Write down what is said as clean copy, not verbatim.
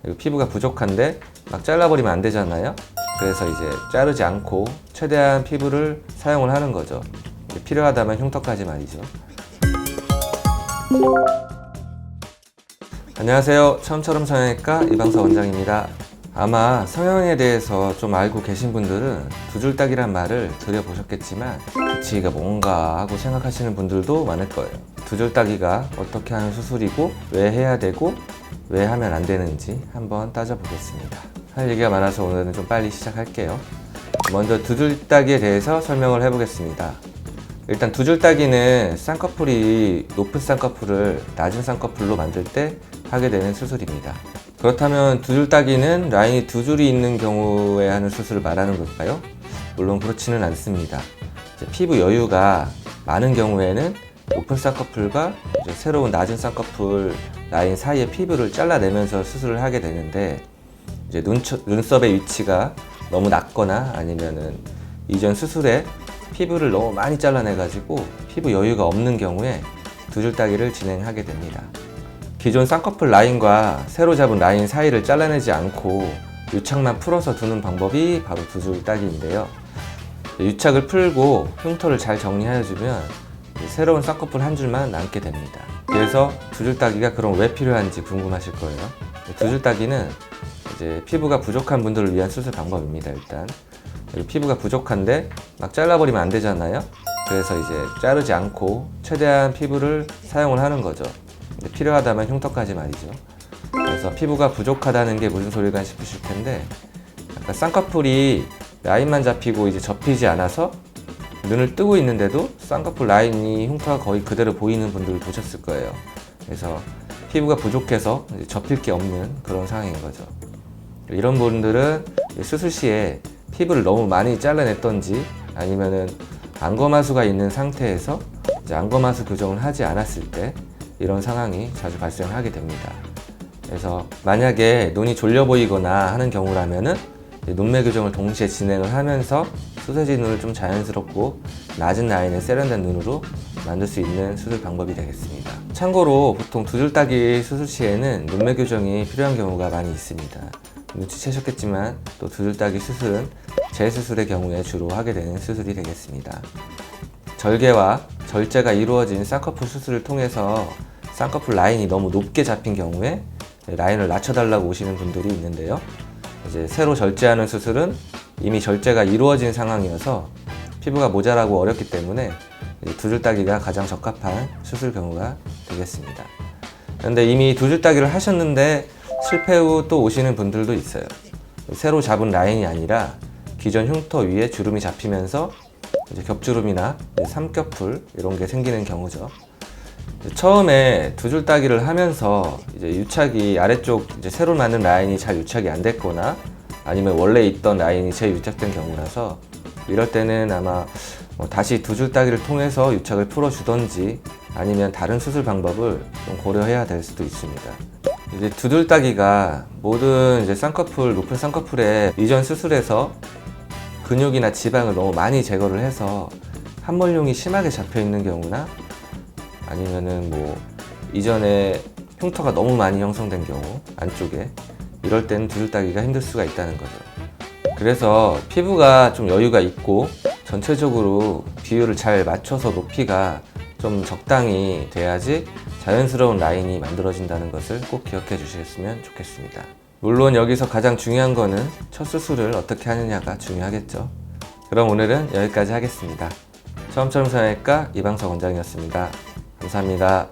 그리고 피부가 부족한데 막 잘라버리면 안 되잖아요. 그래서 이제 자르지 않고 최대한 피부를 사용을 하는 거죠. 필요하다면 흉터까지 말이죠. 안녕하세요. 처음처럼 성형외과 이방서 원장입니다. 아마 성형에 대해서 좀 알고 계신 분들은 두 줄 딱이란 말을 들어보셨겠지만 그치 이게 뭔가 하고 생각하시는 분들도 많을 거예요. 두 줄 딱이가 어떻게 하는 수술이고 왜 해야 되고 왜 하면 안 되는지 한번 따져보겠습니다. 할 얘기가 많아서 오늘은 좀 빨리 시작할게요. 먼저 두 줄 딱이에 대해서 설명을 해보겠습니다. 일단 두 줄 딱이는 쌍꺼풀이 높은 쌍꺼풀을 낮은 쌍꺼풀로 만들 때 하게 되는 수술입니다. 그렇다면 두 줄 딱이는 라인이 두 줄이 있는 경우에 하는 수술을 말하는 걸까요? 물론 그렇지는 않습니다. 피부 여유가 많은 경우에는 높은 쌍꺼풀과 새로운 낮은 쌍꺼풀 라인 사이의 피부를 잘라내면서 수술을 하게 되는데, 이제 눈썹의 위치가 너무 낮거나 아니면은 이전 수술에 피부를 너무 많이 잘라내가지고 피부 여유가 없는 경우에 두 줄 딱이를 진행하게 됩니다. 기존 쌍꺼풀 라인과 새로 잡은 라인 사이를 잘라내지 않고 유착만 풀어서 두는 방법이 바로 두 줄 딱이인데요. 유착을 풀고 흉터를 잘 정리해주면 새로운 쌍꺼풀 한 줄만 남게 됩니다. 그래서 두 줄 딱이가 그럼 왜 필요한지 궁금하실 거예요. 두 줄 딱이는 이제 피부가 부족한 분들을 위한 수술 방법입니다. 일단 피부가 부족한데 막 잘라버리면 안 되잖아요. 그래서 이제 자르지 않고 최대한 피부를 사용을 하는 거죠. 필요하다면 흉터까지 말이죠. 그래서 피부가 부족하다는 게 무슨 소리가 싶으실 텐데, 약간 쌍꺼풀이 라인만 잡히고 이제 접히지 않아서 눈을 뜨고 있는데도 쌍꺼풀 라인이 흉터가 거의 그대로 보이는 분들을 보셨을 거예요. 그래서 피부가 부족해서 접힐 게 없는 그런 상황인 거죠. 이런 분들은 수술 시에 피부를 너무 많이 잘라냈던지 아니면은 안검하수가 있는 상태에서 이제 안검하수 교정을 하지 않았을 때 이런 상황이 자주 발생하게 됩니다. 그래서 만약에 눈이 졸려 보이거나 하는 경우라면은 눈매 교정을 동시에 진행을 하면서 소세지 눈을 좀 자연스럽고 낮은 라인의 세련된 눈으로 만들 수 있는 수술 방법이 되겠습니다. 참고로 보통 두 줄 딱이 수술 시에는 눈매 교정이 필요한 경우가 많이 있습니다. 눈치채셨겠지만 또 두 줄 딱이 수술은 재수술의 경우에 주로 하게 되는 수술이 되겠습니다. 절개와 절제가 이루어진 쌍꺼풀 수술을 통해서 쌍꺼풀 라인이 너무 높게 잡힌 경우에 라인을 낮춰달라고 오시는 분들이 있는데요. 이제 새로 절제하는 수술은 이미 절제가 이루어진 상황이어서 피부가 모자라고 어렵기 때문에 두 줄 딱이가 가장 적합한 수술 경우가 되겠습니다. 그런데 이미 두 줄 딱이를 하셨는데 실패 후 또 오시는 분들도 있어요. 새로 잡은 라인이 아니라 기존 흉터 위에 주름이 잡히면서 이제 겹주름이나 삼겹풀 이런 게 생기는 경우죠. 처음에 두 줄 딱이를 하면서 이제 유착이 아래쪽 이제 새로 맞는 라인이 잘 유착이 안 됐거나 아니면 원래 있던 라인이 재유착된 경우라서 이럴 때는 아마 다시 두 줄 딱이를 통해서 유착을 풀어주던지 아니면 다른 수술 방법을 좀 고려해야 될 수도 있습니다. 이제 두 줄 딱이가 모든 이제 쌍꺼풀, 높은 쌍꺼풀에 이전 수술에서 근육이나 지방을 너무 많이 제거를 해서 함몰용이 심하게 잡혀 있는 경우나 아니면은 이전에 흉터가 너무 많이 형성된 경우 안쪽에 이럴 때는 두 줄 딱이가 힘들 수가 있다는 거죠. 그래서 피부가 좀 여유가 있고 전체적으로 비율을 잘 맞춰서 높이가 좀 적당히 돼야지 자연스러운 라인이 만들어진다는 것을 꼭 기억해 주셨으면 좋겠습니다. 물론 여기서 가장 중요한 거는 첫 수술을 어떻게 하느냐가 중요하겠죠. 그럼 오늘은 여기까지 하겠습니다. 처음처럼 성형외과 이방석 원장이었습니다. 감사합니다.